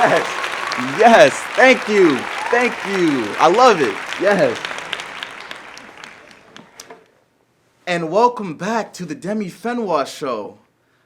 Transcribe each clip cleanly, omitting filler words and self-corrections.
Yes. Yes. Thank you. Thank you. I love it. Yes. And welcome back to the Demi Fenwa show,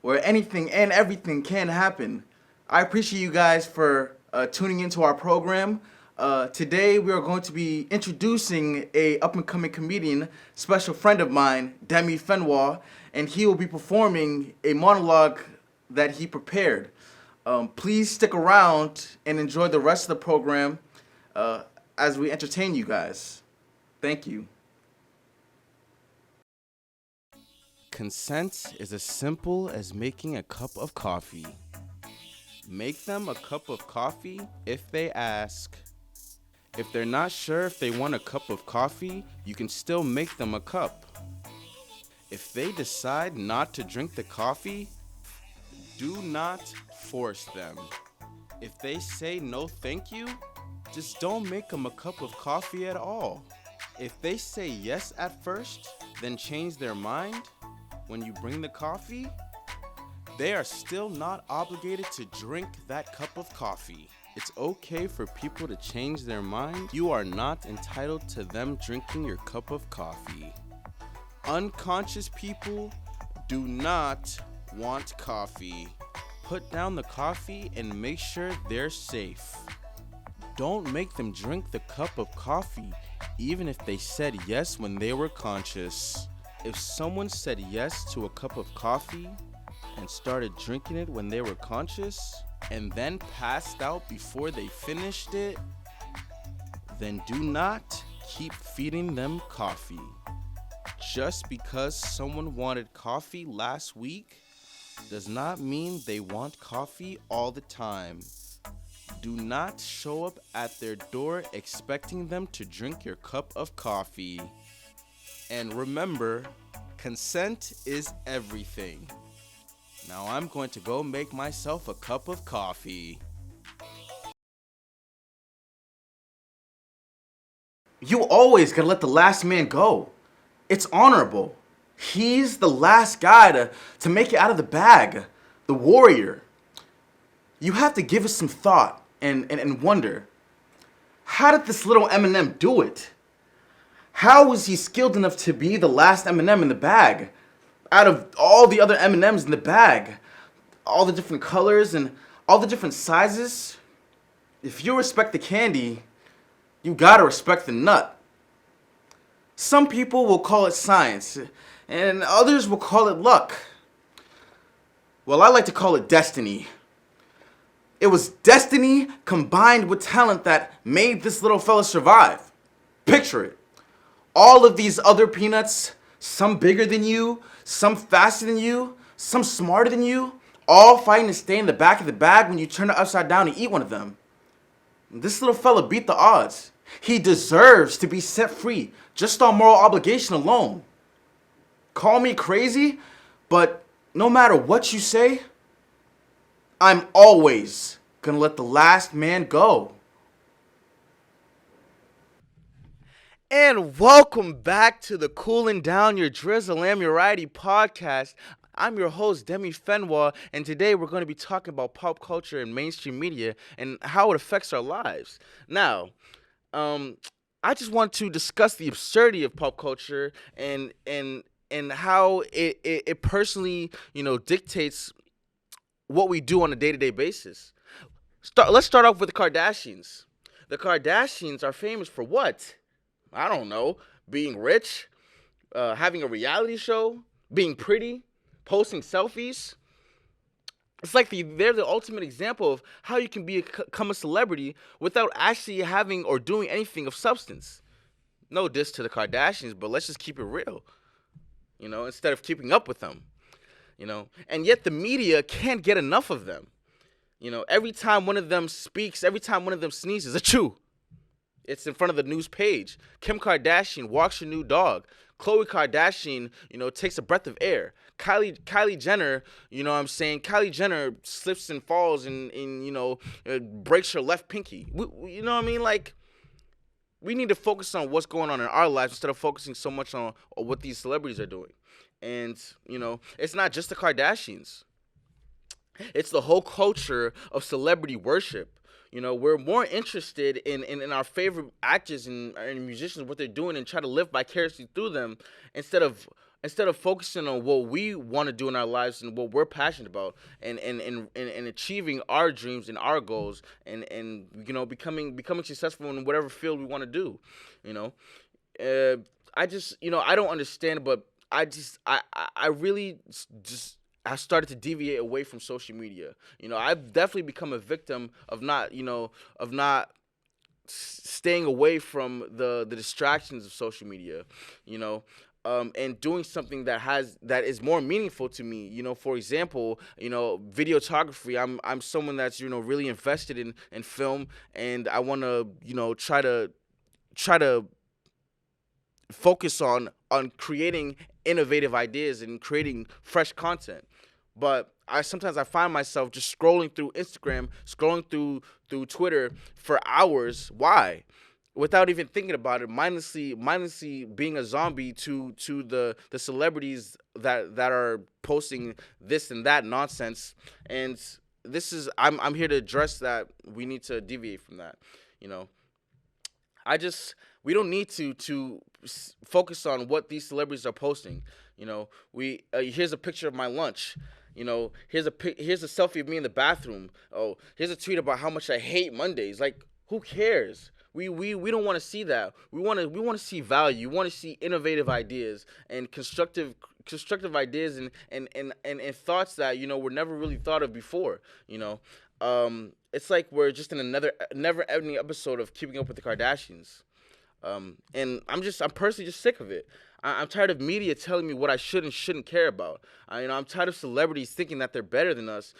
where anything and everything can happen. I appreciate you guys for tuning into our program. Today we are going to be introducing a up-and-coming comedian, special friend of mine, Demi Fenwa, and he will be performing a monologue that he prepared. Please stick around and enjoy the rest of the program as we entertain you guys. Thank you. Consent is as simple as making a cup of coffee. Make them a cup of coffee if they ask. If they're not sure if they want a cup of coffee, you can still make them a cup. If they decide not to drink the coffee, do not force them. If they say no thank you, just don't make them a cup of coffee at all. If they say yes at first, then change their mind when you bring the coffee, they are still not obligated to drink that cup of coffee. It's okay for people to change their mind. You are not entitled to them drinking your cup of coffee. Unconscious people do not want coffee. Put down the coffee and make sure they're safe. Don't make them drink the cup of coffee, even if they said yes when they were conscious. If someone said yes to a cup of coffee and started drinking it when they were conscious and then passed out before they finished it, then do not keep feeding them coffee. Just because someone wanted coffee last week does not mean they want coffee all the time. Do not show up at their door expecting them to drink your cup of coffee. And remember, consent is everything. Now I'm going to go make myself a cup of coffee. You always gotta let the last man go. It's honorable. He's the last guy to make it out of the bag. The warrior. You have to give it some thought and wonder, how did this little Eminem do it? How was he skilled enough to be the last Eminem in the bag? Out of all the other M&Ms in the bag, all the different colors and all the different sizes, if you respect the candy, you gotta respect the nut. Some people will call it science, and others will call it luck. Well, I like to call it destiny. It was destiny combined with talent that made this little fella survive. Picture it. All of these other peanuts, some bigger than you, some faster than you, some smarter than you, all fighting to stay in the back of the bag when you turn it upside down and eat one of them. This little fella beat the odds. He deserves to be set free just on moral obligation alone. Call me crazy, but no matter what you say, I'm always gonna let the last man go. And welcome back to the Cooling Down Your Drizzle and Variety podcast. I'm your host, Demi Fenwa, and today we're going to be talking about pop culture and mainstream media and how it affects our lives. Now, I just want to discuss the absurdity of pop culture and how it personally, dictates what we do on a day-to-day basis. Let's start off with the Kardashians. The Kardashians are famous for what? I don't know, being rich, having a reality show, being pretty, posting selfies. It's like they're the ultimate example of how you can become a celebrity without actually having or doing anything of substance. No diss to the Kardashians, but let's just keep it real, instead of keeping up with them, And yet the media can't get enough of them. Every time one of them speaks, every time one of them sneezes, achoo. It's in front of the news page. Kim Kardashian walks her new dog. Khloe Kardashian, takes a breath of air. Kylie Jenner, Kylie Jenner slips and falls and breaks her left pinky. You know what I mean? Like, we need to focus on what's going on in our lives instead of focusing so much on what these celebrities are doing. And, it's not just the Kardashians. It's the whole culture of celebrity worship. We're more interested in our favorite actors and musicians, what they're doing, and try to live vicariously through them instead of focusing on what we want to do in our lives and what we're passionate about, and achieving our dreams and our goals, and becoming successful in whatever field we want to do. You know, I just, I don't understand, but I really just I started to deviate away from social media. I've definitely become a victim of not staying away from the distractions of social media. You know, and doing something that is more meaningful to me. For example, videography. I'm someone that's really invested in film, and I want to try to focus on creating innovative ideas and creating fresh content. But I find myself just scrolling through Instagram, scrolling through Twitter for hours. Why? Without even thinking about it, mindlessly being a zombie to the celebrities that are posting this and that nonsense. And I'm here to address that. We need to deviate from that. You know, we don't need to focus on what these celebrities are posting. Here's a picture of my lunch. Here's a selfie of me in the bathroom. Oh, here's a tweet about how much I hate Mondays. Like, who cares? We don't want to see that. We want to see value. We want to see innovative ideas and constructive ideas and thoughts that were never really thought of before. It's like we're just in another never-ending episode of Keeping Up with the Kardashians. And I'm personally just sick of it. I'm tired of media telling me what I should and shouldn't care about. I'm tired of celebrities thinking that they're better than us,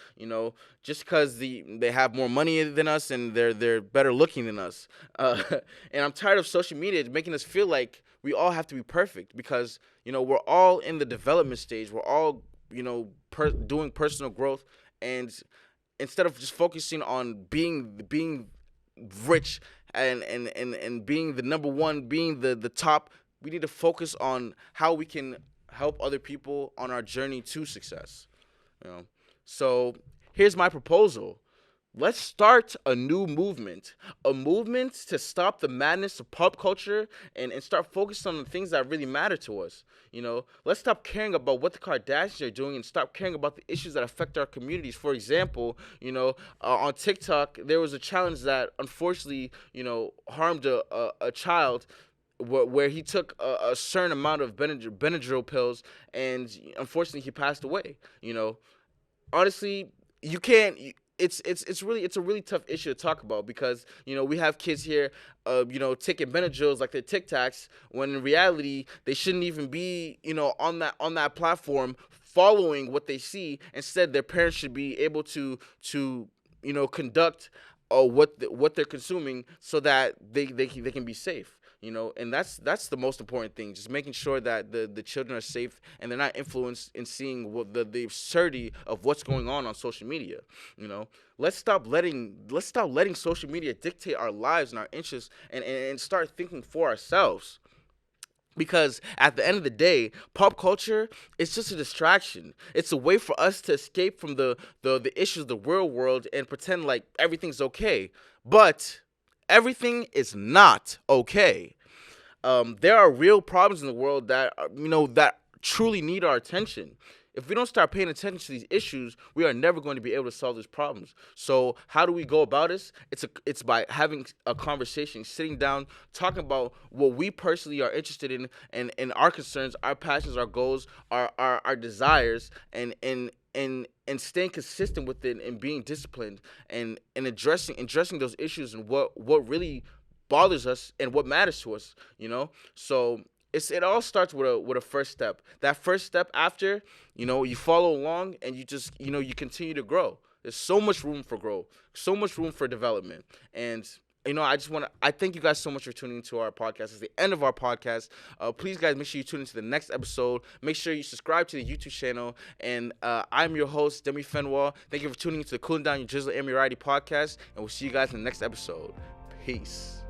just because they have more money than us and they're better looking than us. And I'm tired of social media making us feel like we all have to be perfect because, we're all in the development stage. We're all, doing personal growth, and instead of just focusing on being rich and being the number one, being the top, we need to focus on how we can help other people on our journey to success. So here's my proposal. Let's start a new movement, a movement to stop the madness of pop culture and start focusing on the things that really matter to us. Let's stop caring about what the Kardashians are doing and stop caring about the issues that affect our communities. For example, on TikTok, there was a challenge that unfortunately, harmed a child where he took a certain amount of Benadryl pills, and unfortunately he passed away. Honestly, you can't. It's a really tough issue to talk about because we have kids here, taking Benadryls like they're Tic Tacs, when in reality they shouldn't even be on that platform following what they see. Instead, their parents should be able to conduct what they're consuming so that they can be safe. And that's the most important thing, just making sure that the children are safe and they're not influenced in seeing what the absurdity of what's going on social media. Let's stop letting social media dictate our lives and our interests, and start thinking for ourselves. Because at the end of the day, pop culture is just a distraction. It's a way for us to escape from the issues of the real world and pretend like everything's okay. But everything is not okay. There are real problems in the world that that truly need our attention. If we don't start paying attention to these issues, we are never going to be able to solve these problems. So how do we go about this? It's by having a conversation, sitting down, talking about what we personally are interested in, and our concerns, our passions, our goals, our desires, and staying consistent with it and being disciplined and addressing those issues and what really bothers us and what matters to us. So it all starts with a first step. That first step after, you follow along and you just, you continue to grow. There's so much room for growth, so much room for development. And, I thank you guys so much for tuning into our podcast. It's the end of our podcast. Please, guys, make sure you tune into the next episode. Make sure you subscribe to the YouTube channel. And I'm your host, Demi Fenwa. Thank you for tuning into the Cooling Down Your Drizzle Emirati podcast. And we'll see you guys in the next episode. Peace.